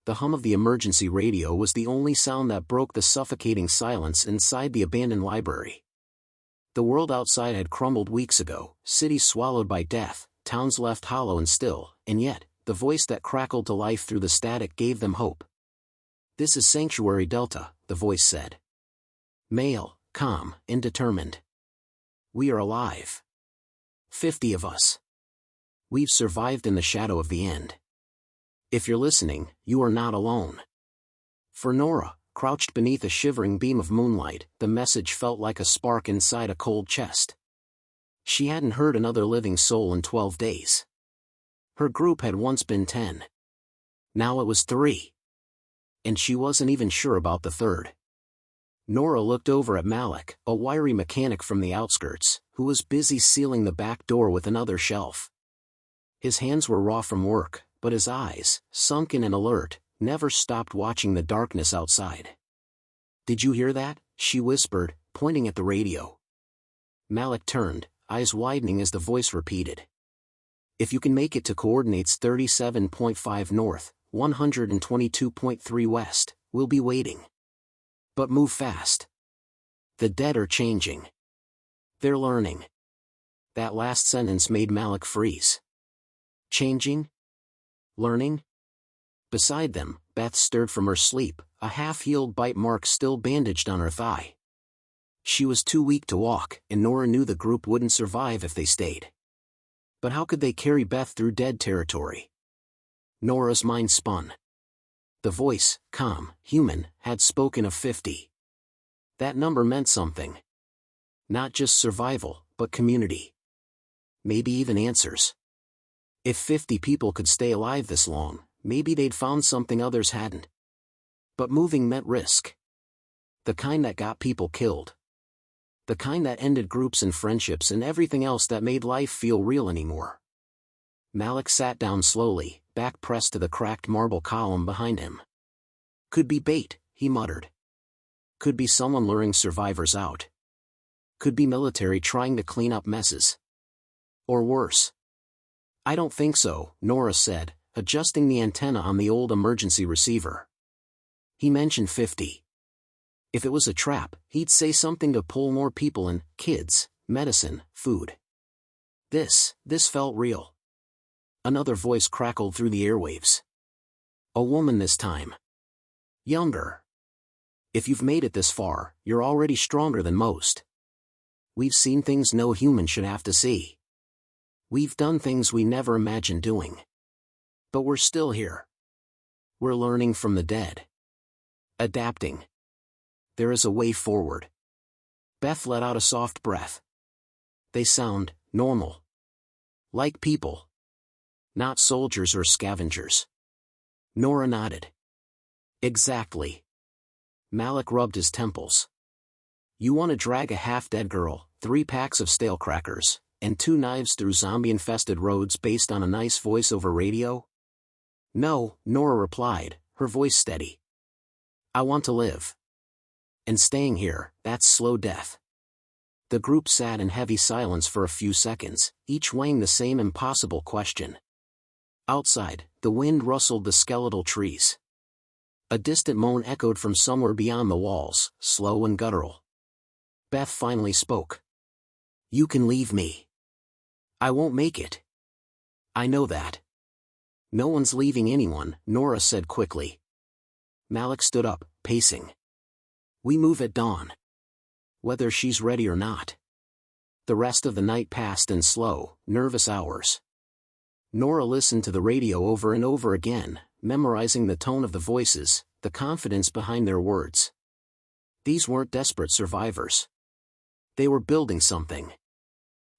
The hum of the emergency radio was the only sound that broke the suffocating silence inside the abandoned library. The world outside had crumbled weeks ago, cities swallowed by death, towns left hollow and still, and yet, the voice that crackled to life through the static gave them hope. "This is Sanctuary Delta," the voice said. "Male, calm, and determined. We are alive. 50 of us. We've survived in the shadow of the end. If you're listening, you are not alone." For Nora, crouched beneath a shivering beam of moonlight, the message felt like a spark inside a cold chest. She hadn't heard another living soul in 12 days. Her group had once been 10. Now it was 3. And she wasn't even sure about the third. Nora looked over at Malik, a wiry mechanic from the outskirts, who was busy sealing the back door with another shelf. His hands were raw from work, but his eyes, sunken and alert, never stopped watching the darkness outside. "Did you hear that?" she whispered, pointing at the radio. Malik turned, eyes widening as the voice repeated. "If you can make it to coordinates 37.5 north, 122.3 west, we'll be waiting. But move fast. The dead are changing. They're learning." That last sentence made Malik freeze. Changing? Learning? Beside them, Beth stirred from her sleep, a half-healed bite mark still bandaged on her thigh. She was too weak to walk, and Nora knew the group wouldn't survive if they stayed. But how could they carry Beth through dead territory? Nora's mind spun. The voice, calm, human, had spoken of 50. That number meant something. Not just survival, but community. Maybe even answers. If 50 people could stay alive this long, maybe they'd found something others hadn't. But moving meant risk. The kind that got people killed. The kind that ended groups and friendships and everything else that made life feel real anymore. Malik sat down slowly, back pressed to the cracked marble column behind him. "Could be bait," he muttered. "Could be someone luring survivors out. Could be military trying to clean up messes. Or worse." "I don't think so," Nora said, adjusting the antenna on the old emergency receiver. "He mentioned 50. If it was a trap, he'd say something to pull more people in, kids, medicine, food." This felt real. Another voice crackled through the airwaves. A woman this time. Younger. "If you've made it this far, you're already stronger than most. We've seen things no human should have to see. We've done things we never imagined doing. But we're still here. We're learning from the dead. Adapting. There is a way forward." Beth let out a soft breath. "They sound normal. Like people. Not soldiers or scavengers." Nora nodded. "Exactly." Malik rubbed his temples. "You want to drag a half-dead girl, 3 packs of stale crackers, and 2 knives through zombie-infested roads based on a nice voice over radio?" "No," Nora replied, her voice steady. "I want to live. And staying here, that's slow death." The group sat in heavy silence for a few seconds, each weighing the same impossible question. Outside, the wind rustled the skeletal trees. A distant moan echoed from somewhere beyond the walls, slow and guttural. Beth finally spoke. "You can leave me. I won't make it. I know that." "No one's leaving anyone," Nora said quickly. Malik stood up, pacing. "We move at dawn. Whether she's ready or not." The rest of the night passed in slow, nervous hours. Nora listened to the radio over and over again, memorizing the tone of the voices, the confidence behind their words. These weren't desperate survivors. They were building something.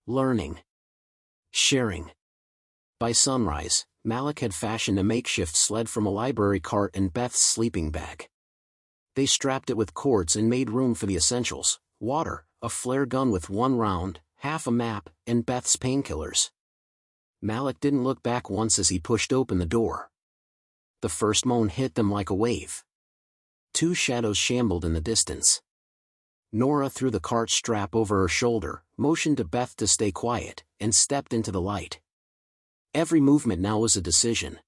Learning. Sharing. By sunrise, Malik had fashioned a makeshift sled from a library cart and Beth's sleeping bag. They strapped it with cords and made room for the essentials: water, a flare gun with 1 round, half a map, and Beth's painkillers. Malik didn't look back once as he pushed open the door. The first moan hit them like a wave. 2 shadows shambled in the distance. Nora threw the cart strap over her shoulder, motioned to Beth to stay quiet, and stepped into the light. Every movement now was a decision.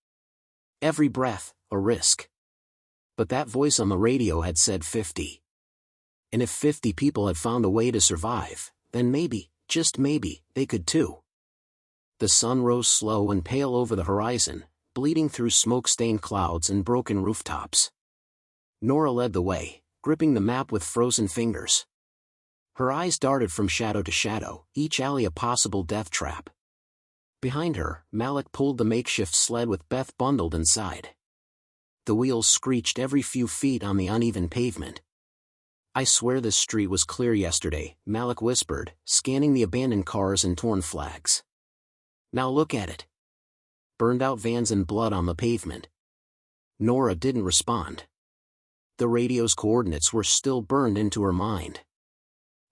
Every breath, a risk. But that voice on the radio had said 50. And if 50 people had found a way to survive, then maybe, just maybe, they could too. The sun rose slow and pale over the horizon, bleeding through smoke-stained clouds and broken rooftops. Nora led the way, gripping the map with frozen fingers. Her eyes darted from shadow to shadow, each alley a possible death trap. Behind her, Malik pulled the makeshift sled with Beth bundled inside. The wheels screeched every few feet on the uneven pavement. "I swear this street was clear yesterday," Malik whispered, scanning the abandoned cars and torn flags. "Now look at it. Burned-out vans and blood on the pavement." Nora didn't respond. The radio's coordinates were still burned into her mind.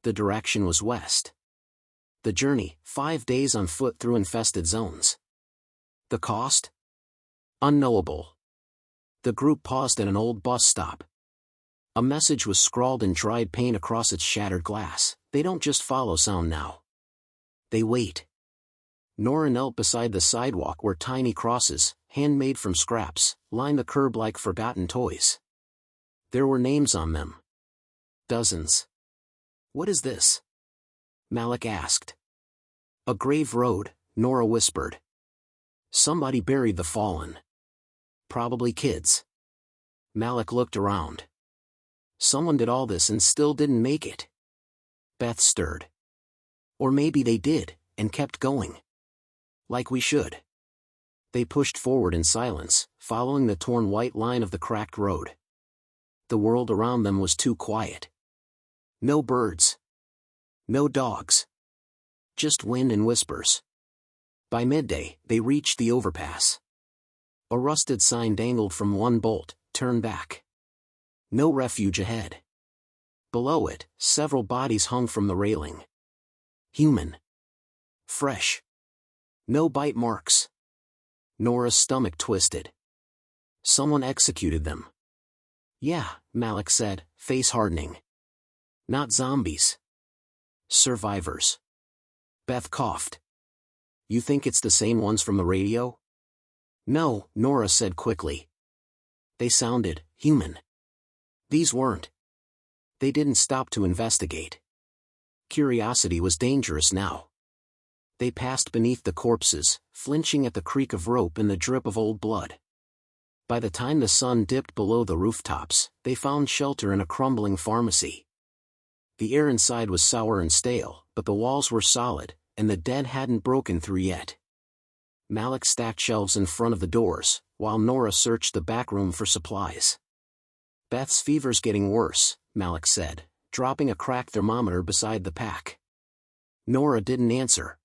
The direction was west. The journey, 5 days on foot through infested zones. The cost? Unknowable. The group paused at an old bus stop. A message was scrawled in dried paint across its shattered glass: "They don't just follow sound now. They wait." Nora knelt beside the sidewalk where tiny crosses, handmade from scraps, lined the curb like forgotten toys. There were names on them. Dozens. "What is this?" Malik asked. "A grave road," Nora whispered. "Somebody buried the fallen. Probably kids." Malik looked around. Someone did all this and still didn't make it. Beth stirred. Or maybe they did, and kept going. Like we should. They pushed forward in silence, following the torn white line of the cracked road. The world around them was too quiet. No birds. No dogs. Just wind and whispers. By midday, they reached the overpass. A rusted sign dangled from one bolt: "Turn back." No refuge ahead. Below it, several bodies hung from the railing. Human. Fresh. No bite marks. Nora's stomach twisted. Someone executed them. "Yeah," Malik said, face hardening. "Not zombies. Survivors." Beth coughed. "You think it's the same ones from the radio?" "No," Nora said quickly. "They sounded human. These weren't." They didn't stop to investigate. Curiosity was dangerous now. They passed beneath the corpses, flinching at the creak of rope and the drip of old blood. By the time the sun dipped below the rooftops, they found shelter in a crumbling pharmacy. The air inside was sour and stale, but the walls were solid, and the dead hadn't broken through yet. Malik stacked shelves in front of the doors, while Nora searched the back room for supplies. "Beth's fever's getting worse," Malik said, dropping a cracked thermometer beside the pack. Nora didn't answer.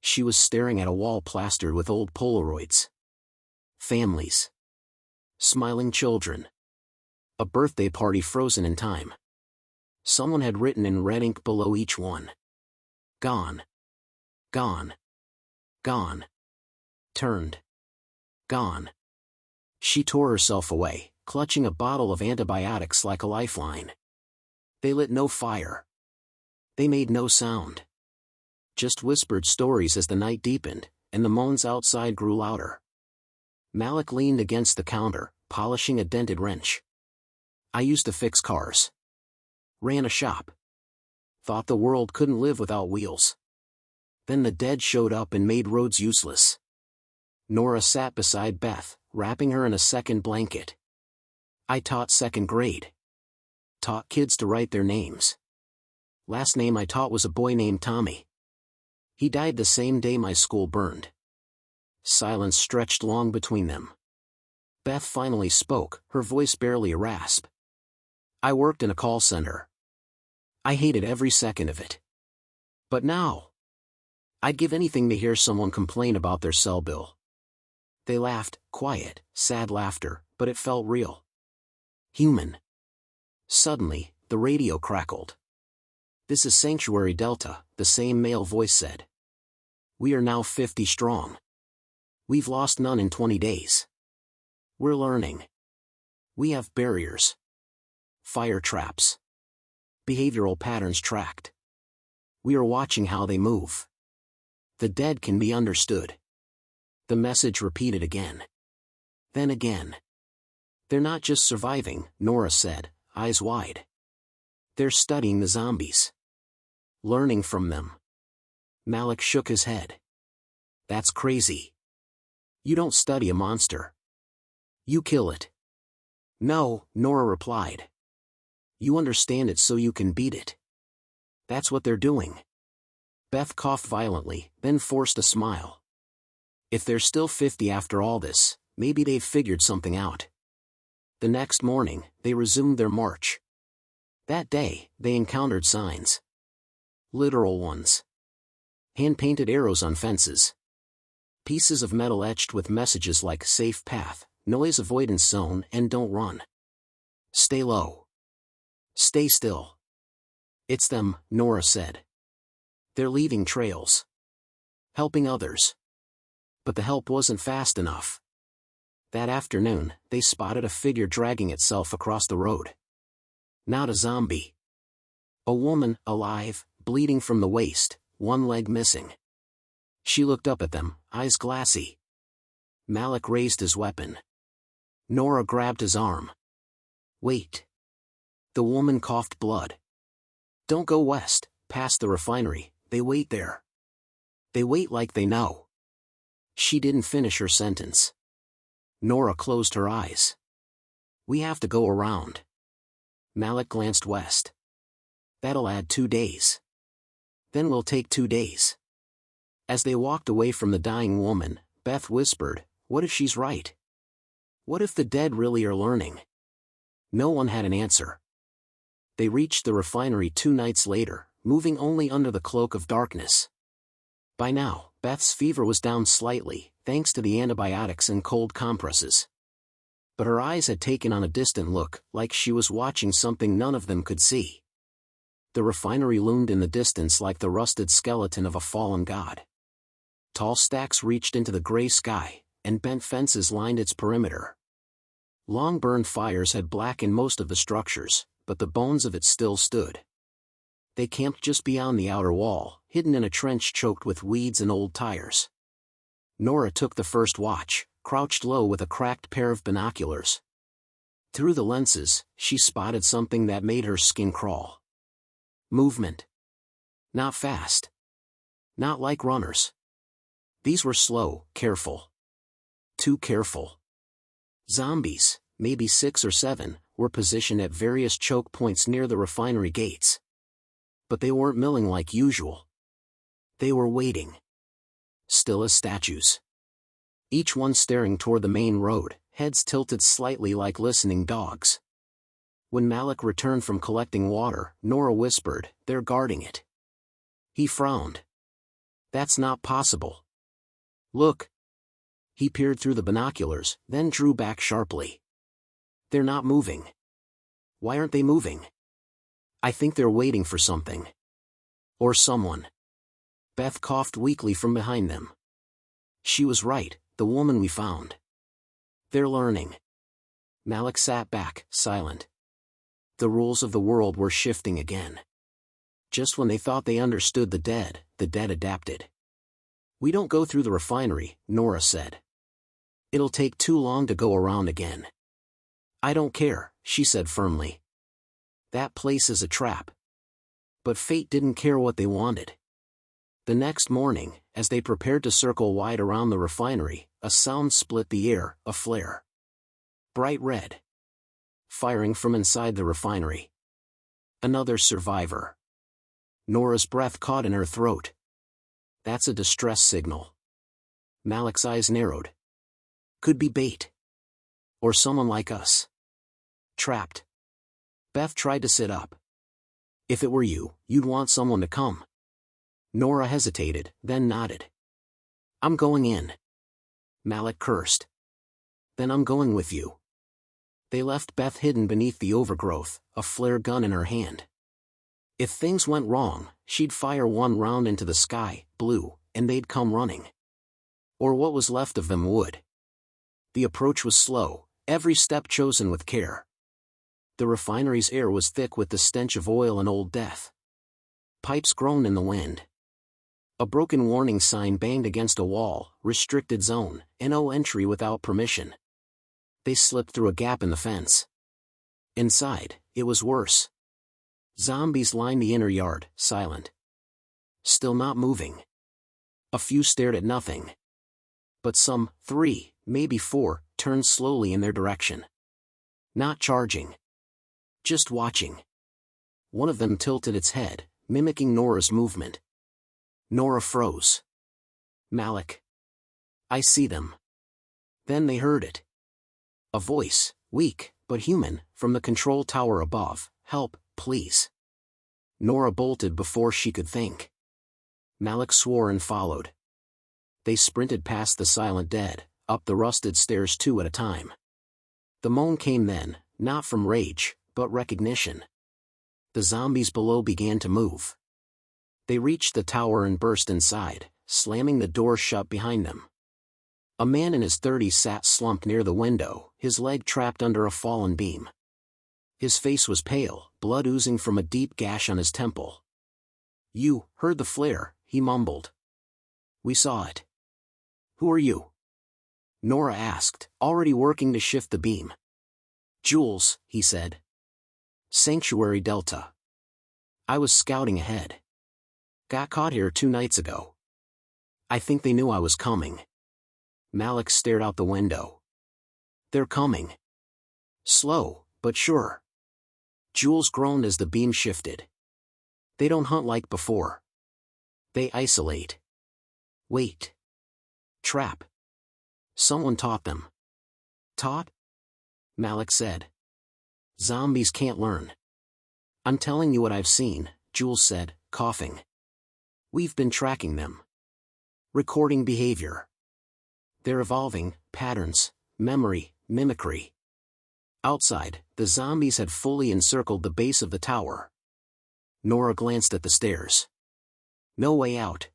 She was staring at a wall plastered with old Polaroids. Families. Smiling children. A birthday party frozen in time. Someone had written in red ink below each one: "Gone. Gone. Gone. Turned. Gone." She tore herself away, clutching a bottle of antibiotics like a lifeline. They lit no fire. They made no sound. Just whispered stories as the night deepened, and the moans outside grew louder. Malik leaned against the counter, polishing a dented wrench. "I used to fix cars. Ran a shop. Thought the world couldn't live without wheels. Then the dead showed up and made roads useless." Nora sat beside Beth, wrapping her in a second blanket. "I taught second grade. Taught kids to write their names. Last name I taught was a boy named Tommy. He died the same day my school burned." Silence stretched long between them. Beth finally spoke, her voice barely a rasp. "I worked in a call center. I hated every second of it. But now, I'd give anything to hear someone complain about their cell bill." They laughed, quiet, sad laughter, but it felt real. Human. Suddenly, the radio crackled. "This is Sanctuary Delta," the same male voice said. "We are now 50 strong. We've lost none in 20 days. We're learning. We have barriers. Fire traps. Behavioral patterns tracked. We are watching how they move. The dead can be understood." The message repeated again. Then again. They're not just surviving, Nora said, eyes wide. They're studying the zombies. Learning from them. Malik shook his head. That's crazy. You don't study a monster. You kill it. No, Nora replied. You understand it so you can beat it. That's what they're doing. Beth coughed violently, then forced a smile. If they're still 50 after all this, maybe they've figured something out. The next morning, they resumed their march. That day, they encountered signs. Literal ones. Hand-painted arrows on fences. Pieces of metal etched with messages like safe path, noise avoidance zone, and don't run. Stay low. Stay still. It's them, Nora said. They're leaving trails. Helping others. But the help wasn't fast enough. That afternoon, they spotted a figure dragging itself across the road. Not a zombie. A woman, alive, bleeding from the waist, one leg missing. She looked up at them, eyes glassy. Malik raised his weapon. Nora grabbed his arm. Wait. The woman coughed blood. Don't go west, past the refinery, they wait there. They wait like they know. She didn't finish her sentence. Nora closed her eyes. We have to go around. Malik glanced west. That'll add 2 days. Then we'll take 2 days. As they walked away from the dying woman, Beth whispered, what if she's right? What if the dead really are learning? No one had an answer. They reached the refinery 2 nights later, moving only under the cloak of darkness. By now, Beth's fever was down slightly, thanks to the antibiotics and cold compresses. But her eyes had taken on a distant look, like she was watching something none of them could see. The refinery loomed in the distance like the rusted skeleton of a fallen god. Tall stacks reached into the gray sky, and bent fences lined its perimeter. Long burned fires had blackened most of the structures, but the bones of it still stood. They camped just beyond the outer wall, hidden in a trench choked with weeds and old tires. Nora took the first watch, crouched low with a cracked pair of binoculars. Through the lenses, she spotted something that made her skin crawl. Movement. Not fast. Not like runners. These were slow, careful. Too careful. Zombies, maybe 6 or 7, were positioned at various choke points near the refinery gates. But they weren't milling like usual. They were waiting. Still as statues. Each one staring toward the main road, heads tilted slightly like listening dogs. When Malik returned from collecting water, Nora whispered, they're guarding it. He frowned. That's not possible. Look. He peered through the binoculars, then drew back sharply. They're not moving. Why aren't they moving? I think they're waiting for something. Or someone. Beth coughed weakly from behind them. She was right, the woman we found. They're learning. Malik sat back, silent. The rules of the world were shifting again. Just when they thought they understood the dead adapted. We don't go through the refinery, Nora said. It'll take too long to go around again. I don't care, she said firmly. That place is a trap. But fate didn't care what they wanted. The next morning, as they prepared to circle wide around the refinery, a sound split the air, a flare. Bright red. Firing from inside the refinery. Another survivor. Nora's breath caught in her throat. That's a distress signal. Malik's eyes narrowed. Could be bait. Or someone like us. Trapped. Beth tried to sit up. If it were you, you'd want someone to come. Nora hesitated, then nodded. I'm going in. Malik cursed. Then I'm going with you. They left Beth hidden beneath the overgrowth, a flare gun in her hand. If things went wrong, she'd fire one round into the sky, blue, and they'd come running. Or what was left of them would. The approach was slow, every step chosen with care. The refinery's air was thick with the stench of oil and old death. Pipes groaned in the wind. A broken warning sign banged against a wall, restricted zone, no entry without permission. They slipped through a gap in the fence. Inside, it was worse. Zombies lined the inner yard, silent. Still not moving. A few stared at nothing. But some, 3, maybe 4, turned slowly in their direction. Not charging. Just watching. One of them tilted its head, mimicking Nora's movement. Nora froze. Malik. I see them. Then they heard it. A voice, weak, but human, from the control tower above. Help, please. Nora bolted before she could think. Malik swore and followed. They sprinted past the silent dead, up the rusted stairs 2 at a time. The moan came then, not from rage, but recognition. The zombies below began to move. They reached the tower and burst inside, slamming the door shut behind them. A man in his 30s sat slumped near the window, his leg trapped under a fallen beam. His face was pale, blood oozing from a deep gash on his temple. You heard the flare, he mumbled. We saw it. Who are you? Nora asked, already working to shift the beam. Jules, he said. Sanctuary Delta. I was scouting ahead. Got caught here 2 nights ago. I think they knew I was coming. Malik stared out the window. They're coming. Slow, but sure. Jules groaned as the beam shifted. They don't hunt like before. They isolate. Wait. Trap. Someone taught them. Taught? Malik said. Zombies can't learn. I'm telling you what I've seen, Jules said, coughing. We've been tracking them. Recording behavior. They're evolving, patterns, memory, mimicry. Outside, the zombies had fully encircled the base of the tower. Nora glanced at the stairs. No way out.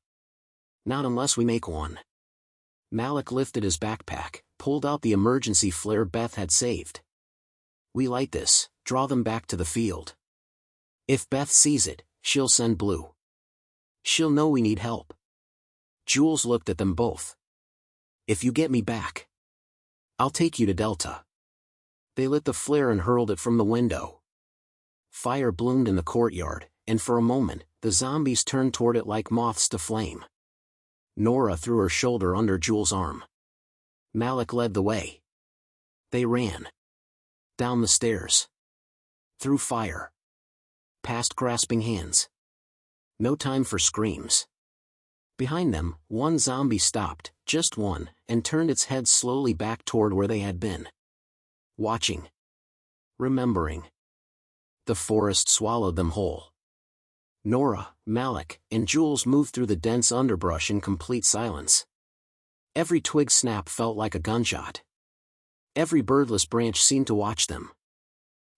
Not unless we make one. Malik lifted his backpack, pulled out the emergency flare Beth had saved. We light this, draw them back to the field. If Beth sees it, she'll send Blue. She'll know we need help. Jules looked at them both. If you get me back, I'll take you to Delta. They lit the flare and hurled it from the window. Fire bloomed in the courtyard, and for a moment, the zombies turned toward it like moths to flame. Nora threw her shoulder under Jules' arm. Malik led the way. They ran. Down the stairs. Through fire. Past grasping hands. No time for screams. Behind them, one zombie stopped, just one, and turned its head slowly back toward where they had been. Watching. Remembering. The forest swallowed them whole. Nora, Malik, and Jules moved through the dense underbrush in complete silence. Every twig snap felt like a gunshot. Every birdless branch seemed to watch them.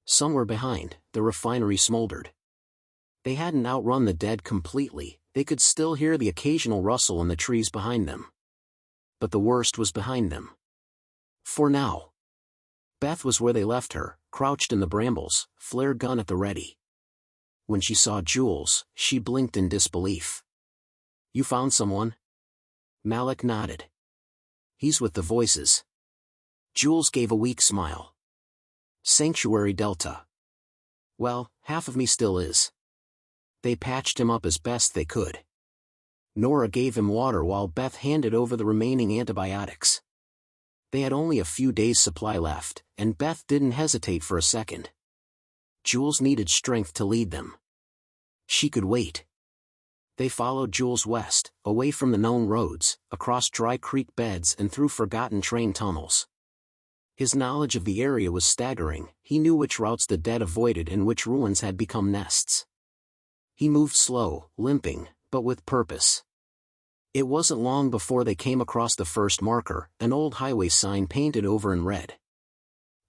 Somewhere behind, the refinery smoldered. They hadn't outrun the dead completely, they could still hear the occasional rustle in the trees behind them. But the worst was behind them. For now. Beth was where they left her, crouched in the brambles, flare gun at the ready. When she saw Jules, she blinked in disbelief. You found someone? Malik nodded. He's with the voices. Jules gave a weak smile. Sanctuary Delta. Well, half of me still is. They patched him up as best they could. Nora gave him water while Beth handed over the remaining antibiotics. They had only a few days' supply left, and Beth didn't hesitate for a second. Jules needed strength to lead them. She could wait. They followed Jules west, away from the known roads, across dry creek beds and through forgotten train tunnels. His knowledge of the area was staggering, he knew which routes the dead avoided and which ruins had become nests. He moved slow, limping, but with purpose. It wasn't long before they came across the first marker, an old highway sign painted over in red.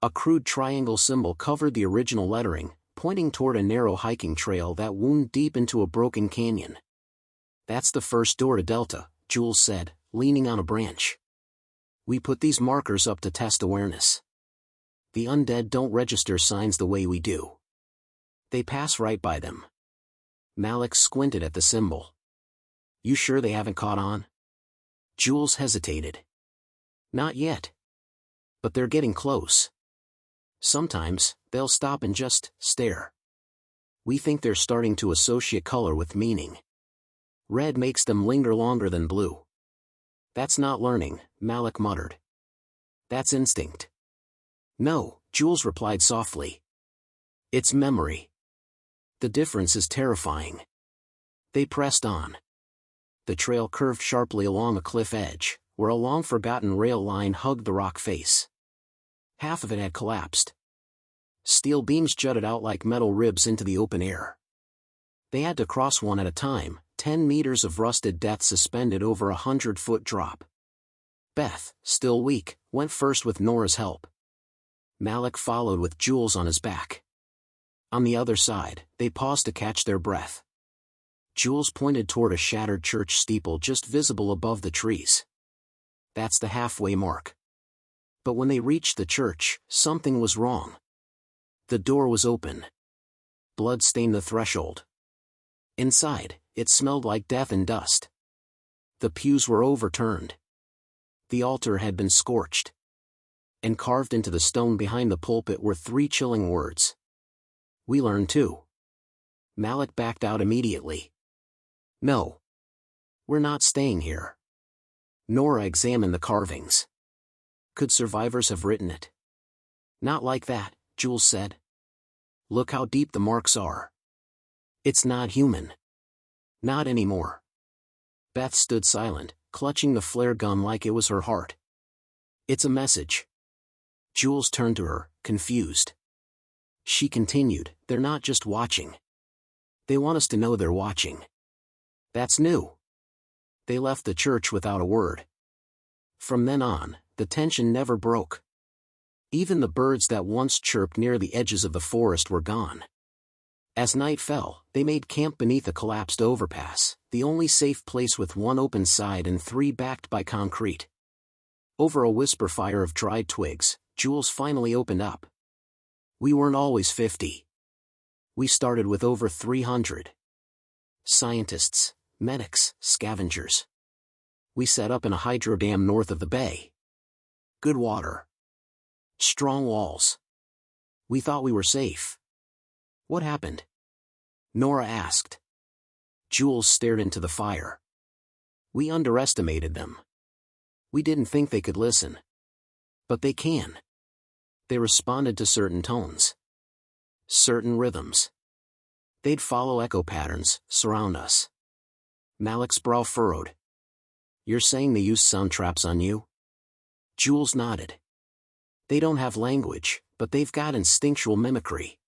A crude triangle symbol covered the original lettering, pointing toward a narrow hiking trail that wound deep into a broken canyon. That's the first door to Delta, Jules said, leaning on a branch. We put these markers up to test awareness. The undead don't register signs the way we do. They pass right by them. Malik squinted at the symbol. You sure they haven't caught on? Jules hesitated. Not yet. But they're getting close. Sometimes, they'll stop and just stare. We think they're starting to associate color with meaning. Red makes them linger longer than blue. That's not learning, Malik muttered. That's instinct. No, Jules replied softly. It's memory. The difference is terrifying. They pressed on. The trail curved sharply along a cliff edge, where a long-forgotten rail line hugged the rock face. Half of it had collapsed. Steel beams jutted out like metal ribs into the open air. They had to cross one at a time, 10 meters of rusted death suspended over a 100-foot drop. Beth, still weak, went first with Nora's help. Malik followed with Jules on his back. On the other side, they paused to catch their breath. Jules pointed toward a shattered church steeple just visible above the trees. That's the halfway mark. But when they reached the church, something was wrong. The door was open. Blood stained the threshold. Inside, it smelled like death and dust. The pews were overturned. The altar had been scorched. And carved into the stone behind the pulpit were 3 chilling words. We learned too. Malik backed out immediately. No. We're not staying here. Nora examined the carvings. Could survivors have written it? Not like that, Jules said. Look how deep the marks are. It's not human. Not anymore. Beth stood silent, clutching the flare gun like it was her heart. It's a message. Jules turned to her, confused. She continued, they're not just watching. They want us to know they're watching. That's new. They left the church without a word. From then on, the tension never broke. Even the birds that once chirped near the edges of the forest were gone. As night fell, they made camp beneath a collapsed overpass, the only safe place with 1 open side and 3 backed by concrete. Over a whisper fire of dried twigs, Jules finally opened up. We weren't always 50. We started with over 300. Scientists, medics, scavengers. We set up in a hydro dam north of the bay. Good water. Strong walls. We thought we were safe. What happened? Nora asked. Jules stared into the fire. We underestimated them. We didn't think they could listen. But they can. They responded to certain tones. Certain rhythms. They'd follow echo patterns, surround us. Malik's brow furrowed. You're saying they used sound traps on you? Jules nodded. They don't have language, but they've got instinctual mimicry.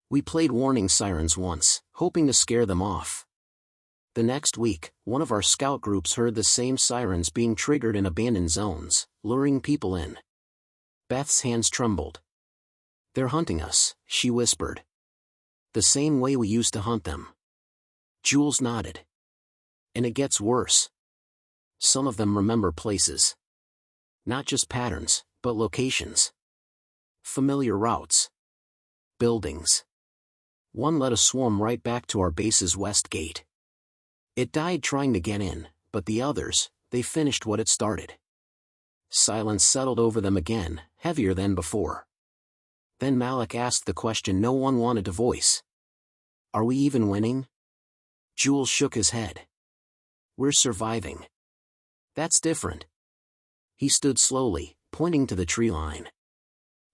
We played warning sirens once, hoping to scare them off. The next week, one of our scout groups heard the same sirens being triggered in abandoned zones, luring people in. Beth's hands trembled. They're hunting us, she whispered. The same way we used to hunt them. Jules nodded. And it gets worse. Some of them remember places. Not just patterns, but locations. Familiar routes. Buildings. One led a swarm right back to our base's west gate. It died trying to get in, but the others, they finished what it started. Silence settled over them again, heavier than before. Then Malik asked the question no one wanted to voice. Are we even winning? Jules shook his head. We're surviving. That's different. He stood slowly, pointing to the tree line.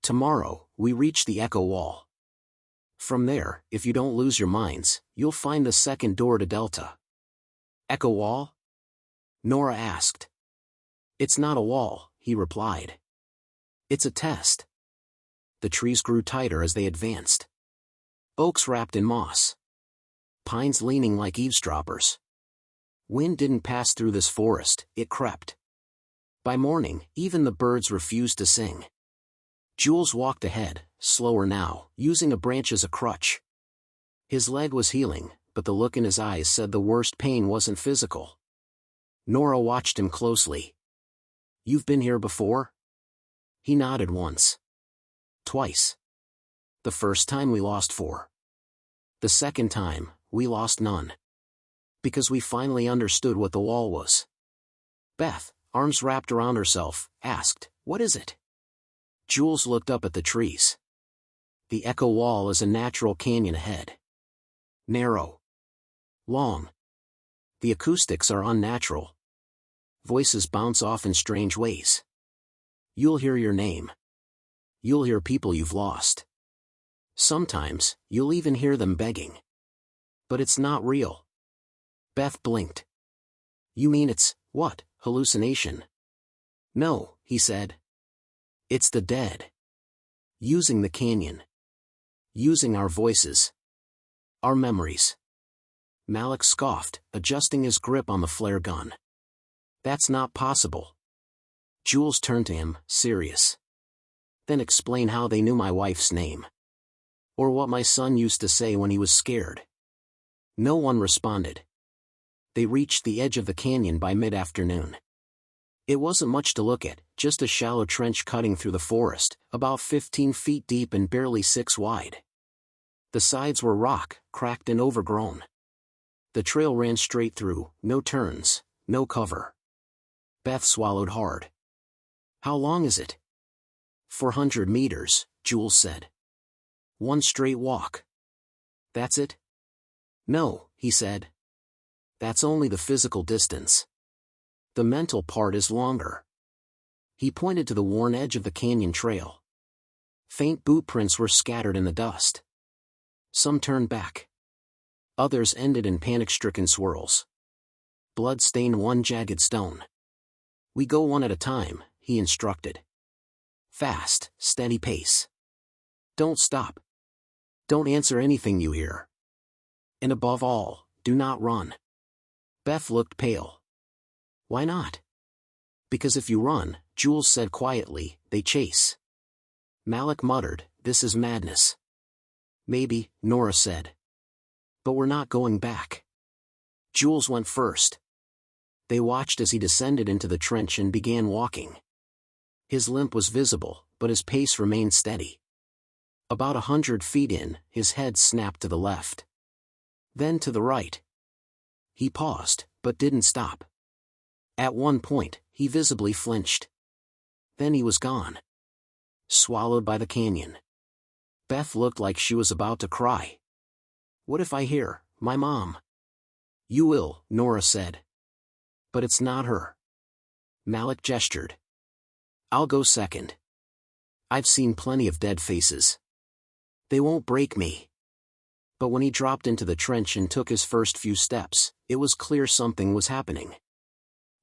Tomorrow, we reach the echo wall. From there, if you don't lose your minds, you'll find the second door to Delta. Echo wall? Nora asked. It's not a wall, he replied. It's a test. The trees grew tighter as they advanced. Oaks wrapped in moss. Pines leaning like eavesdroppers. Wind didn't pass through this forest, it crept. By morning, even the birds refused to sing. Jules walked ahead, slower now, using a branch as a crutch. His leg was healing, but the look in his eyes said the worst pain wasn't physical. Nora watched him closely. You've been here before? He nodded once. Twice. The first time we lost 4. The second time, we lost none. Because we finally understood what the wall was. Beth, arms wrapped around herself, asked, What is it? Jules looked up at the trees. The echo wall is a natural canyon ahead. Narrow. Long. The acoustics are unnatural. Voices bounce off in strange ways. You'll hear your name. You'll hear people you've lost. Sometimes, you'll even hear them begging. But it's not real. Beth blinked. You mean it's, what, hallucination? No, he said. It's the dead. Using the canyon. Using our voices. Our memories. Malik scoffed, adjusting his grip on the flare gun. That's not possible. Jules turned to him, serious. Then explain how they knew my wife's name. Or what my son used to say when he was scared. No one responded. They reached the edge of the canyon by mid-afternoon. It wasn't much to look at, just a shallow trench cutting through the forest, about 15 feet deep and barely 6 wide. The sides were rock, cracked and overgrown. The trail ran straight through, no turns, no cover. Beth swallowed hard. How long is it? 400 meters, Jules said. One straight walk. That's it? No, he said. That's only the physical distance. The mental part is longer. He pointed to the worn edge of the canyon trail. Faint boot prints were scattered in the dust. Some turned back. Others ended in panic-stricken swirls. Blood stained one jagged stone. We go one at a time, he instructed. Fast, steady pace. Don't stop. Don't answer anything you hear. And above all, do not run. Beth looked pale. Why not? Because if you run, Jules said quietly, they chase. Malik muttered, this is madness. Maybe, Nora said. But we're not going back. Jules went first. They watched as he descended into the trench and began walking. His limp was visible, but his pace remained steady. About 100 feet in, his head snapped to the left. Then to the right. He paused, but didn't stop. At one point, he visibly flinched. Then he was gone. Swallowed by the canyon. Beth looked like she was about to cry. What if I hear, my mom? You will, Nora said. But it's not her. Malik gestured. I'll go second. I've seen plenty of dead faces. They won't break me. But when he dropped into the trench and took his first few steps, it was clear something was happening.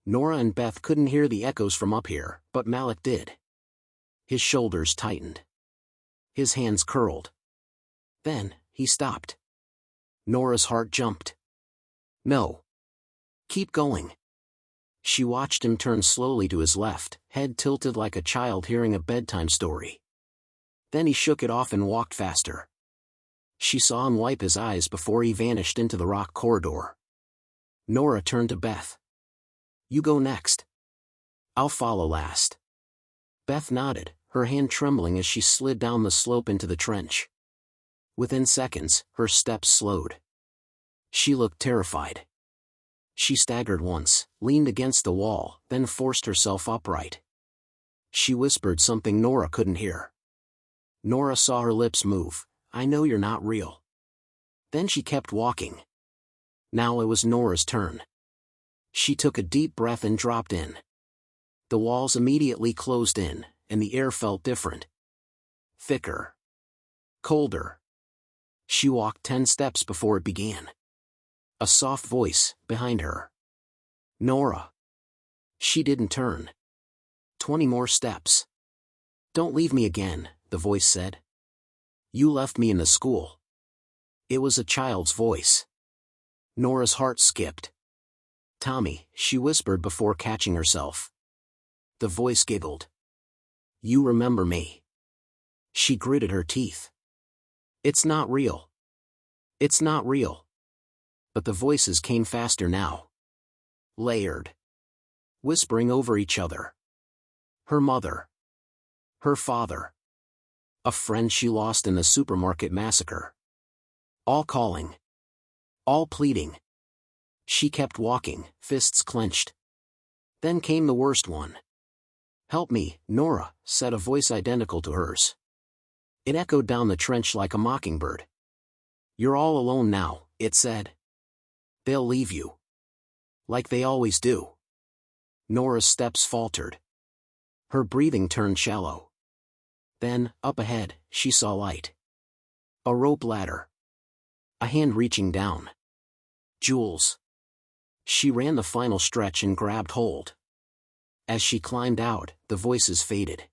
Nora and Beth couldn't hear the echoes from up here, but Malik did. His shoulders tightened. His hands curled. Then, he stopped. Nora's heart jumped. No. Keep going. She watched him turn slowly to his left, head tilted like a child hearing a bedtime story. Then he shook it off and walked faster. She saw him wipe his eyes before he vanished into the rock corridor. Nora turned to Beth. You go next. I'll follow last. Beth nodded, her hand trembling as she slid down the slope into the trench. Within seconds, her steps slowed. She looked terrified. She staggered once, leaned against the wall, then forced herself upright. She whispered something Nora couldn't hear. Nora saw her lips move. I know you're not real. Then she kept walking. Now it was Nora's turn. She took a deep breath and dropped in. The walls immediately closed in, and the air felt different. Thicker. Colder. She walked 10 steps before it began. A soft voice, behind her. Nora. She didn't turn. 20 more steps. Don't leave me again, the voice said. You left me in the school. It was a child's voice. Nora's heart skipped. Tommy, she whispered before catching herself. The voice giggled. You remember me. She gritted her teeth. It's not real. It's not real. But the voices came faster now. Layered. Whispering over each other. Her mother. Her father. A friend she lost in the supermarket massacre. All calling. All pleading. She kept walking, fists clenched. Then came the worst one. "Help me, Nora," said a voice identical to hers. It echoed down the trench like a mockingbird. "You're all alone now," it said. "They'll leave you. Like they always do." Nora's steps faltered. Her breathing turned shallow. Then, up ahead, she saw light. A rope ladder. A hand reaching down. Jules. She ran the final stretch and grabbed hold. As she climbed out, the voices faded.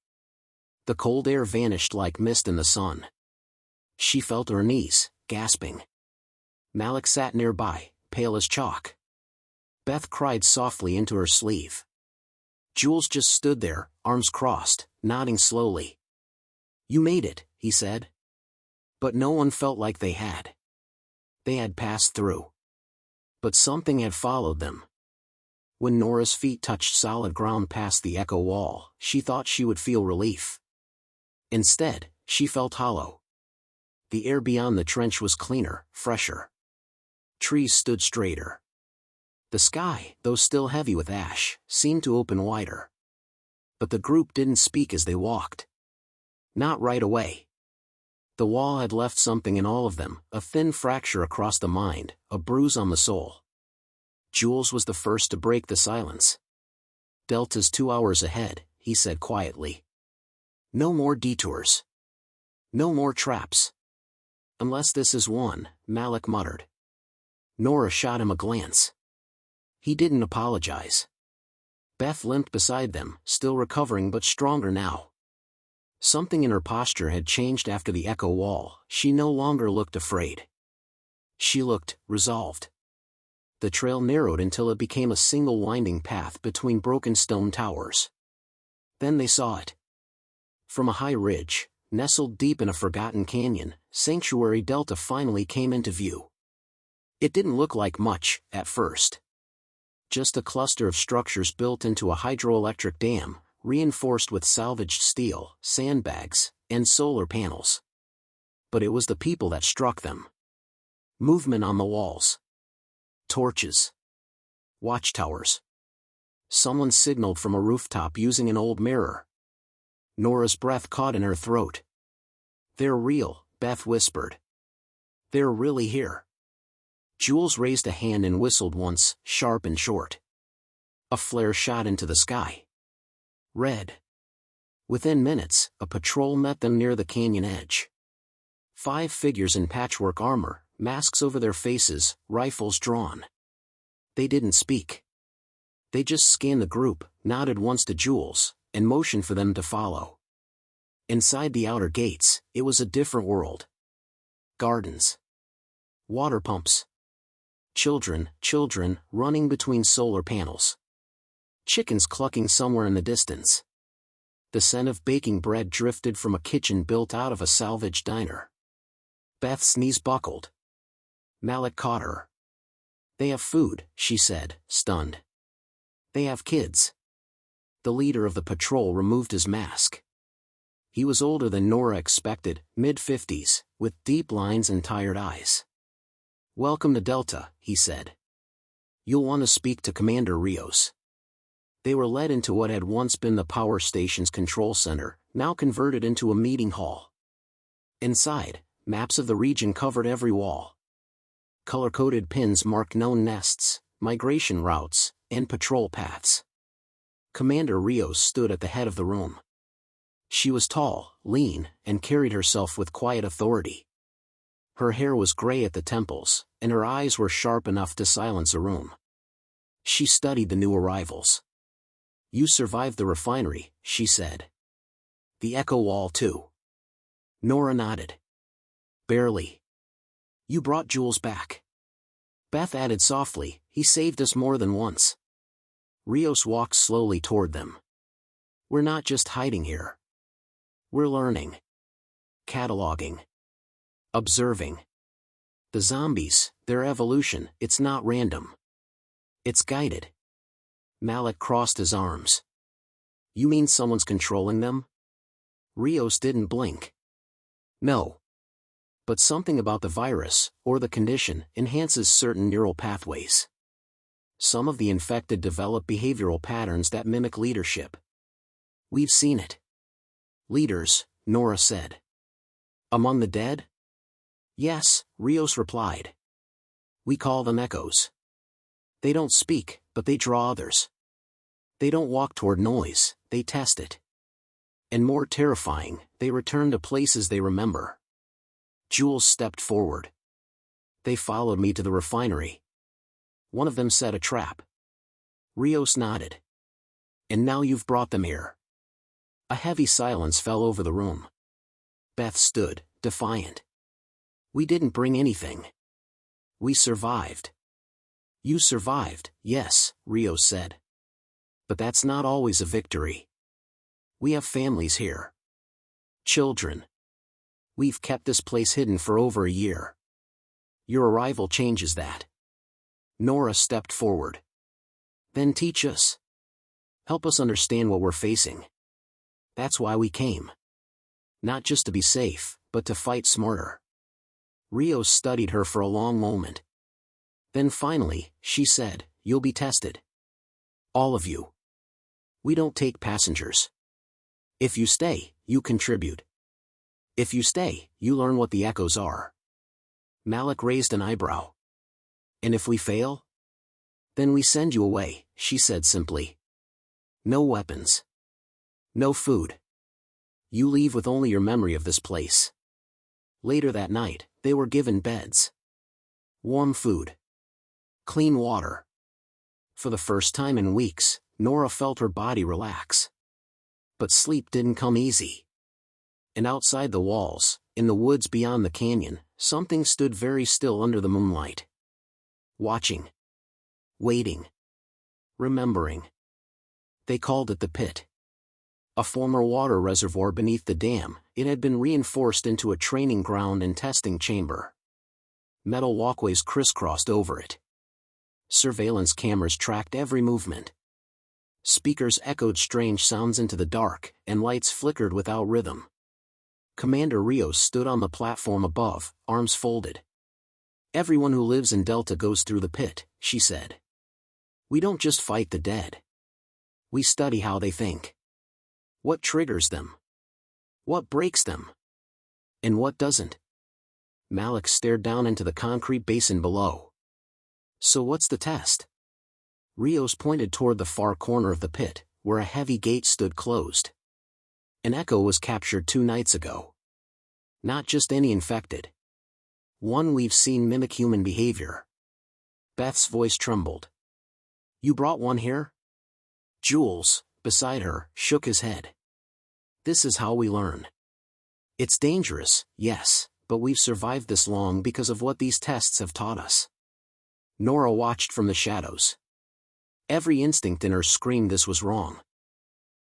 The cold air vanished like mist in the sun. She felt her knees, gasping. Malik sat nearby, pale as chalk. Beth cried softly into her sleeve. Jules just stood there, arms crossed, nodding slowly. "You made it," he said. But no one felt like they had. They had passed through. But something had followed them. When Nora's feet touched solid ground past the echo wall, she thought she would feel relief. Instead, she felt hollow. The air beyond the trench was cleaner, fresher. Trees stood straighter. The sky, though still heavy with ash, seemed to open wider. But the group didn't speak as they walked. Not right away. The wall had left something in all of them, a thin fracture across the mind, a bruise on the soul. Jules was the first to break the silence. "Delta's 2 hours ahead," he said quietly. "No more detours. No more traps. Unless this is one," Malik muttered. Nora shot him a glance. He didn't apologize. Beth limped beside them, still recovering but stronger now. Something in her posture had changed after the echo wall. She no longer looked afraid. She looked resolved. The trail narrowed until it became a single winding path between broken stone towers. Then they saw it. From a high ridge, nestled deep in a forgotten canyon, Sanctuary Delta finally came into view. It didn't look like much, at first. Just a cluster of structures built into a hydroelectric dam, reinforced with salvaged steel, sandbags, and solar panels. But it was the people that struck them. Movement on the walls. Torches. Watchtowers. Someone signaled from a rooftop using an old mirror. Nora's breath caught in her throat. "They're real," Beth whispered. "They're really here." Jules raised a hand and whistled once, sharp and short. A flare shot into the sky. Red. Within minutes, a patrol met them near the canyon edge. 5 figures in patchwork armor, masks over their faces, rifles drawn. They didn't speak. They just scanned the group, nodded once to Jules, and motioned for them to follow. Inside the outer gates, it was a different world. Gardens. Water pumps. Children running between solar panels. Chickens clucking somewhere in the distance. The scent of baking bread drifted from a kitchen built out of a salvaged diner. Beth's knees buckled. Malik caught her. "They have food," she said, stunned. "They have kids." The leader of the patrol removed his mask. He was older than Nora expected, mid-50s, with deep lines and tired eyes. "Welcome to Delta," he said. "You'll want to speak to Commander Rios." They were led into what had once been the power station's control center, now converted into a meeting hall. Inside, maps of the region covered every wall. Color-coded pins marked known nests, migration routes, and patrol paths. Commander Rios stood at the head of the room. She was tall, lean, and carried herself with quiet authority. Her hair was gray at the temples, and her eyes were sharp enough to silence a room. She studied the new arrivals. "You survived the refinery," she said. "The echo wall too." Nora nodded. "Barely." "You brought Jules back." Beth added softly, "He saved us more than once." Rios walked slowly toward them. "We're not just hiding here. We're learning. Cataloging. Observing. The zombies, their evolution, it's not random. It's guided." Malik crossed his arms. "You mean someone's controlling them?" Rios didn't blink. "No. But something about the virus, or the condition, enhances certain neural pathways. Some of the infected develop behavioral patterns that mimic leadership. We've seen it. Leaders, Nora said. Among the dead? Yes, Rios replied. We call them echoes. They don't speak, but they draw others. They don't walk toward noise, they test it. And more terrifying, they return to places they remember. Jules stepped forward. They followed me to the refinery. One of them set a trap. Rios nodded. And now you've brought them here. A heavy silence fell over the room. Beth stood, defiant. We didn't bring anything. We survived. You survived, yes, Rios said. But that's not always a victory. We have families here. Children. We've kept this place hidden for over a year. Your arrival changes that. Nora stepped forward. Then teach us. Help us understand what we're facing. That's why we came. Not just to be safe, but to fight smarter. Rios studied her for a long moment. Then finally, she said, You'll be tested. All of you. We don't take passengers. If you stay, you contribute. If you stay, you learn what the echoes are. Malik raised an eyebrow. And if we fail? Then we send you away, she said simply. No weapons. No food. You leave with only your memory of this place. Later that night, they were given beds. Warm food. Clean water. For the first time in weeks, Nora felt her body relax. But sleep didn't come easy. And outside the walls, in the woods beyond the canyon, something stood very still under the moonlight. Watching. Waiting. Remembering. They called it the pit. A former water reservoir beneath the dam, it had been reinforced into a training ground and testing chamber. Metal walkways crisscrossed over it. Surveillance cameras tracked every movement. Speakers echoed strange sounds into the dark, and lights flickered without rhythm. Commander Rios stood on the platform above, arms folded. Everyone who lives in Delta goes through the pit, she said. We don't just fight the dead. We study how they think. What triggers them? What breaks them? And what doesn't? Malik stared down into the concrete basin below. So what's the test? Rios pointed toward the far corner of the pit, where a heavy gate stood closed. An echo was captured 2 nights ago. Not just any infected. One we've seen mimic human behavior. Beth's voice trembled. You brought one here? Jules, beside her, shook his head. This is how we learn. It's dangerous, yes, but we've survived this long because of what these tests have taught us. Nora watched from the shadows. Every instinct in her screamed this was wrong.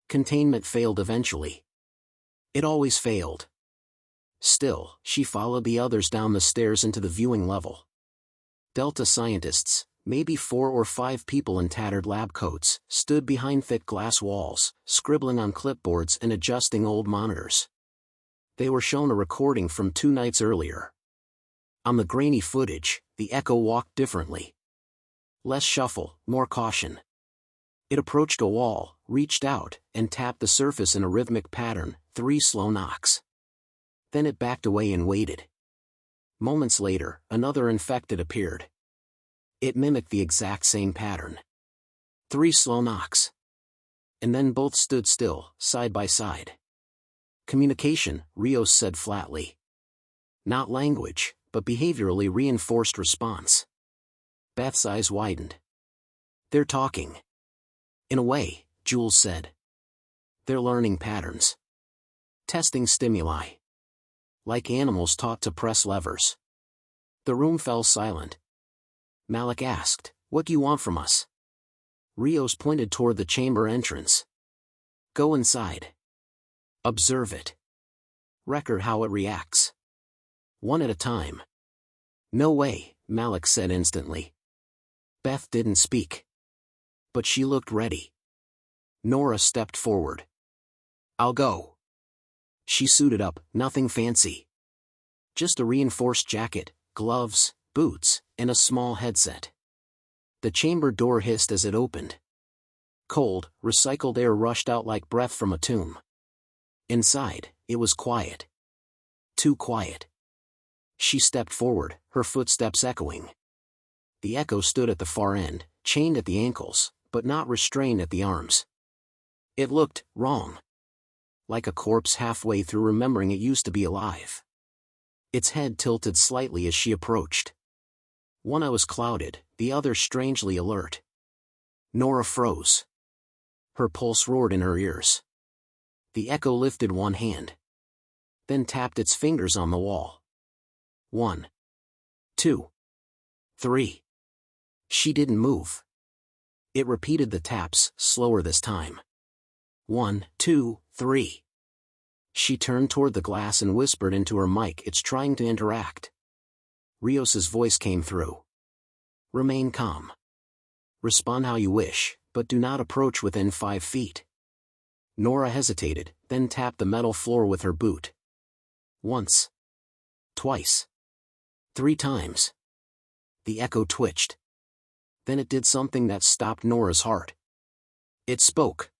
Containment failed eventually. It always failed. Still, she followed the others down the stairs into the viewing level. Delta scientists, maybe 4 or 5 people in tattered lab coats, stood behind thick glass walls, scribbling on clipboards and adjusting old monitors. They were shown a recording from 2 nights earlier. On the grainy footage, the echo walked differently. Less shuffle, more caution. It approached a wall, reached out, and tapped the surface in a rhythmic pattern, 3 slow knocks. Then it backed away and waited. Moments later, another infected appeared. It mimicked the exact same pattern. 3 slow knocks. And then both stood still, side by side. Communication, Rios said flatly. Not language, but behaviorally reinforced response. Beth's eyes widened. They're talking. In a way, Jules said. They're learning patterns. Testing stimuli. Like animals taught to press levers. The room fell silent. Malik asked, What do you want from us? Rios pointed toward the chamber entrance. Go inside. Observe it. Record how it reacts. One at a time. No way, Malik said instantly. Beth didn't speak. But she looked ready. Nora stepped forward. I'll go. She suited up, nothing fancy. Just a reinforced jacket, gloves, boots, and a small headset. The chamber door hissed as it opened. Cold, recycled air rushed out like breath from a tomb. Inside, it was quiet. Too quiet. She stepped forward, her footsteps echoing. The echo stood at the far end, chained at the ankles, but not restrained at the arms. It looked wrong. Like a corpse halfway through remembering it used to be alive. Its head tilted slightly as she approached. One eye was clouded, the other strangely alert. Nora froze. Her pulse roared in her ears. The echo lifted one hand. Then tapped its fingers on the wall. 1, 2, 3. She didn't move. It repeated the taps, slower this time. 1, 2, 3. She turned toward the glass and whispered into her mic, "It's trying to interact." Rios's voice came through. "Remain calm. Respond how you wish, but do not approach within 5 feet. Nora hesitated, then tapped the metal floor with her boot. Once. Twice. 3 times. The echo twitched. Then it did something that stopped Nora's heart. It spoke.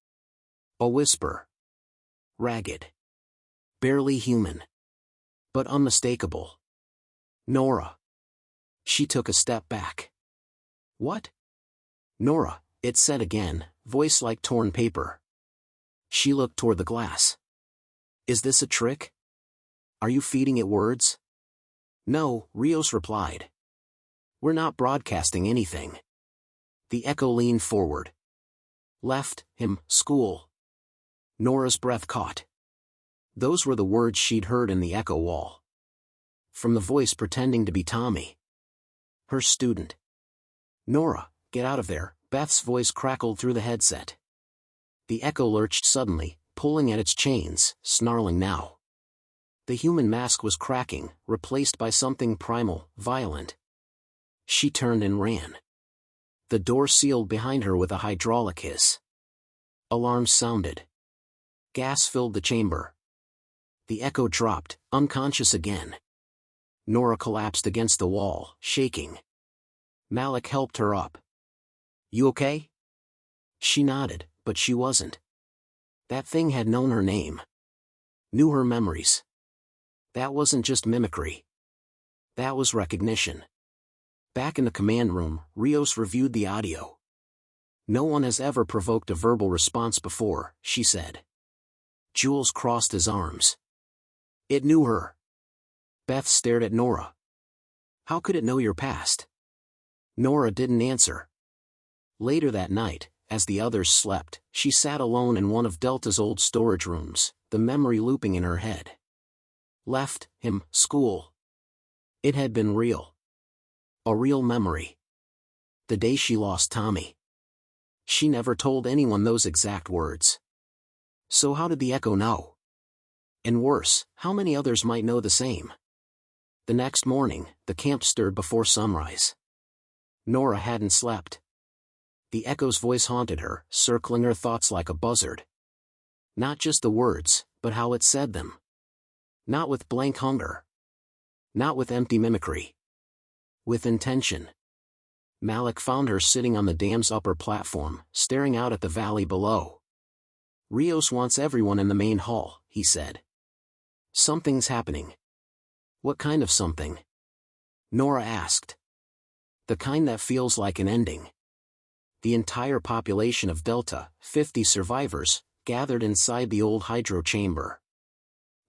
A whisper. Ragged. Barely human. But unmistakable. "Nora." She took a step back. "What?" "Nora," it said again, voice like torn paper. She looked toward the glass. "Is this a trick? Are you feeding it words?" "No," Rios replied. "We're not broadcasting anything." The echo leaned forward. "Left him, school." Nora's breath caught. Those were the words she'd heard in the echo wall. From the voice pretending to be Tommy. Her student. "Nora, get out of there," Beth's voice crackled through the headset. The echo lurched suddenly, pulling at its chains, snarling now. The human mask was cracking, replaced by something primal, violent. She turned and ran. The door sealed behind her with a hydraulic hiss. Alarms sounded. Gas filled the chamber. The echo dropped, unconscious again. Nora collapsed against the wall, shaking. Malik helped her up. "You okay?" She nodded, but she wasn't. That thing had known her name. Knew her memories. That wasn't just mimicry. That was recognition. Back in the command room, Rios reviewed the audio. "No one has ever provoked a verbal response before," she said. Jules crossed his arms. "It knew her." Beth stared at Nora. "How could it know your past?" Nora didn't answer. Later that night, as the others slept, she sat alone in one of Delta's old storage rooms, the memory looping in her head. Left him, school. It had been real. A real memory. The day she lost Tommy. She never told anyone those exact words. So how did the echo know? And worse, how many others might know the same? The next morning, the camp stirred before sunrise. Nora hadn't slept. The echo's voice haunted her, circling her thoughts like a buzzard. Not just the words, but how it said them. Not with blank hunger. Not with empty mimicry. With intention. Malik found her sitting on the dam's upper platform, staring out at the valley below. "Rios wants everyone in the main hall," he said. "Something's happening." "What kind of something?" Nora asked. "The kind that feels like an ending." The entire population of Delta, 50 survivors, gathered inside the old hydro chamber.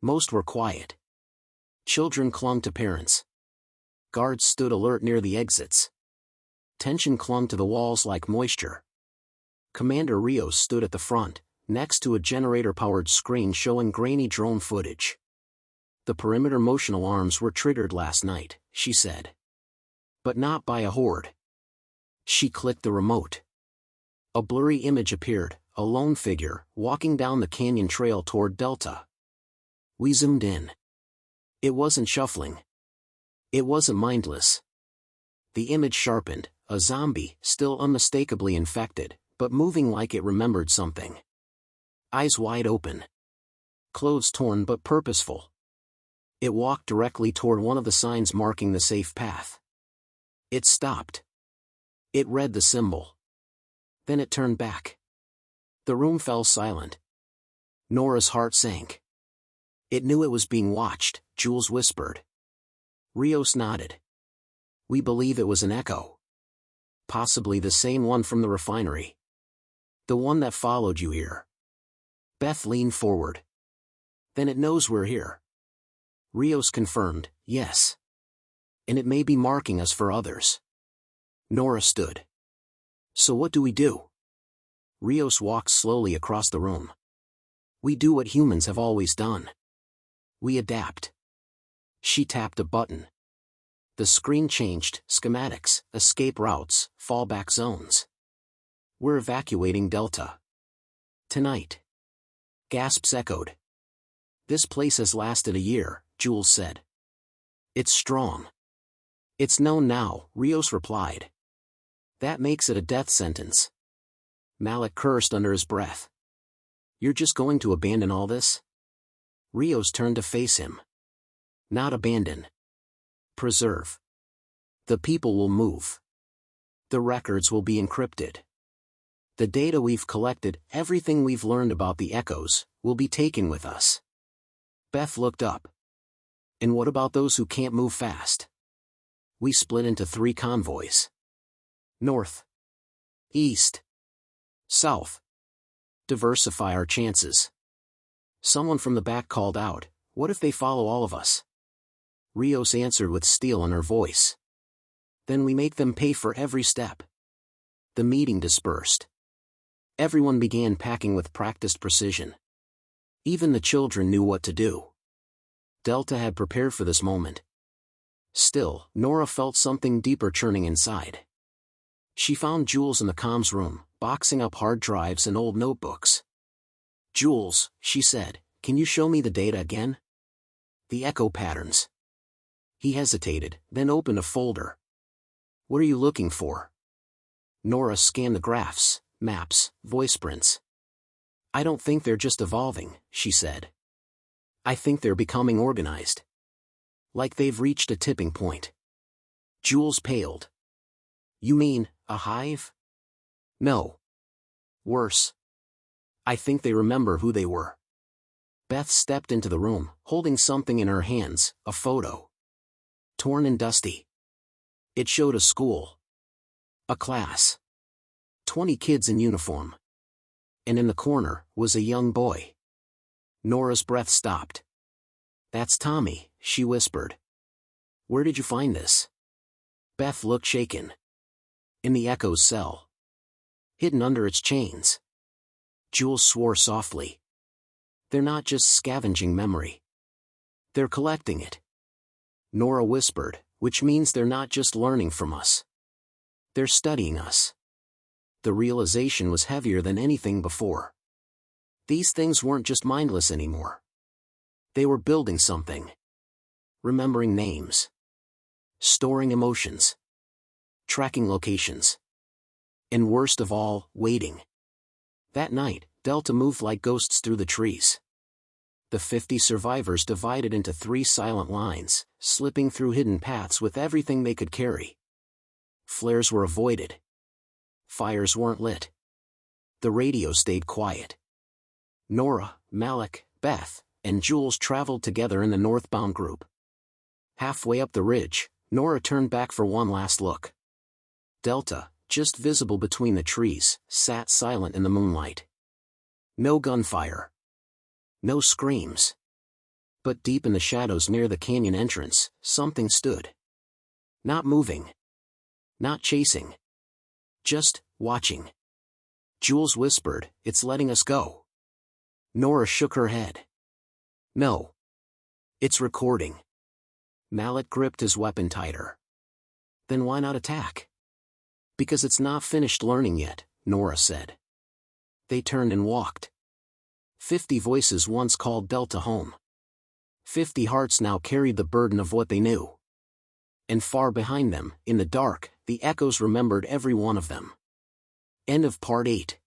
Most were quiet. Children clung to parents. Guards stood alert near the exits. Tension clung to the walls like moisture. Commander Rios stood at the front, next to a generator-powered screen showing grainy drone footage. "The perimeter motion alarms were triggered last night," she said. "But not by a horde." She clicked the remote. A blurry image appeared, a lone figure, walking down the canyon trail toward Delta. We zoomed in. It wasn't shuffling. It wasn't mindless. The image sharpened, a zombie, still unmistakably infected, but moving like it remembered something. Eyes wide open. Clothes torn but purposeful. It walked directly toward one of the signs marking the safe path. It stopped. It read the symbol. Then it turned back. The room fell silent. Nora's heart sank. It knew it was being watched, Jules whispered. Rios nodded. We believe it was an echo. Possibly the same one from the refinery. The one that followed you here. Beth leaned forward. Then it knows we're here. Rios confirmed, yes. And it may be marking us for others. Nora stood. So what do we do? Rios walked slowly across the room. We do what humans have always done. We adapt. She tapped a button. The screen changed, schematics, escape routes, fallback zones. We're evacuating Delta. Tonight. Gasps echoed. This place has lasted a year, Jules said. It's strong. It's known now, Rios replied. That makes it a death sentence. Malik cursed under his breath. You're just going to abandon all this? Rios turned to face him. Not abandon. Preserve. The people will move. The records will be encrypted. The data we've collected, everything we've learned about the echoes, will be taken with us. Beth looked up. And what about those who can't move fast? We split into 3 convoys. North. East. South. Diversify our chances. Someone from the back called out, what if they follow all of us? Rios answered with steel in her voice. Then we make them pay for every step. The meeting dispersed. Everyone began packing with practiced precision. Even the children knew what to do. Delta had prepared for this moment. Still, Nora felt something deeper churning inside. She found Jules in the comms room, boxing up hard drives and old notebooks. Jules, she said, can you show me the data again? The echo patterns. He hesitated, then opened a folder. What are you looking for? Nora scanned the graphs, maps, voice prints. I don't think they're just evolving, she said. I think they're becoming organized. Like they've reached a tipping point. Jules paled. You mean, a hive? No. Worse. I think they remember who they were. Beth stepped into the room, holding something in her hands, a photo. Torn and dusty. It showed a school. A class. 20 kids in uniform. And in the corner, was a young boy. Nora's breath stopped. That's Tommy, she whispered. Where did you find this? Beth looked shaken. In the Echo's cell. Hidden under its chains. Jules swore softly. They're not just scavenging memory. They're collecting it. Nora whispered, which means they're not just learning from us. They're studying us. The realization was heavier than anything before. These things weren't just mindless anymore. They were building something. Remembering names. Storing emotions. Tracking locations. And worst of all, waiting. That night, Delta moved like ghosts through the trees. The 50 survivors divided into 3 silent lines, slipping through hidden paths with everything they could carry. Flares were avoided. Fires weren't lit. The radio stayed quiet. Nora, Malik, Beth, and Jules traveled together in the northbound group. Halfway up the ridge, Nora turned back for one last look. Delta, just visible between the trees, sat silent in the moonlight. No gunfire. No screams. But deep in the shadows near the canyon entrance, something stood. Not moving. Not chasing. Just watching. Jules whispered, "It's letting us go." Nora shook her head. "No. It's recording." Malik gripped his weapon tighter. "Then why not attack?" "Because it's not finished learning yet," Nora said. They turned and walked. 50 voices once called Delta home. 50 hearts now carried the burden of what they knew. And far behind them, in the dark, the echoes remembered every one of them. End of Part 8.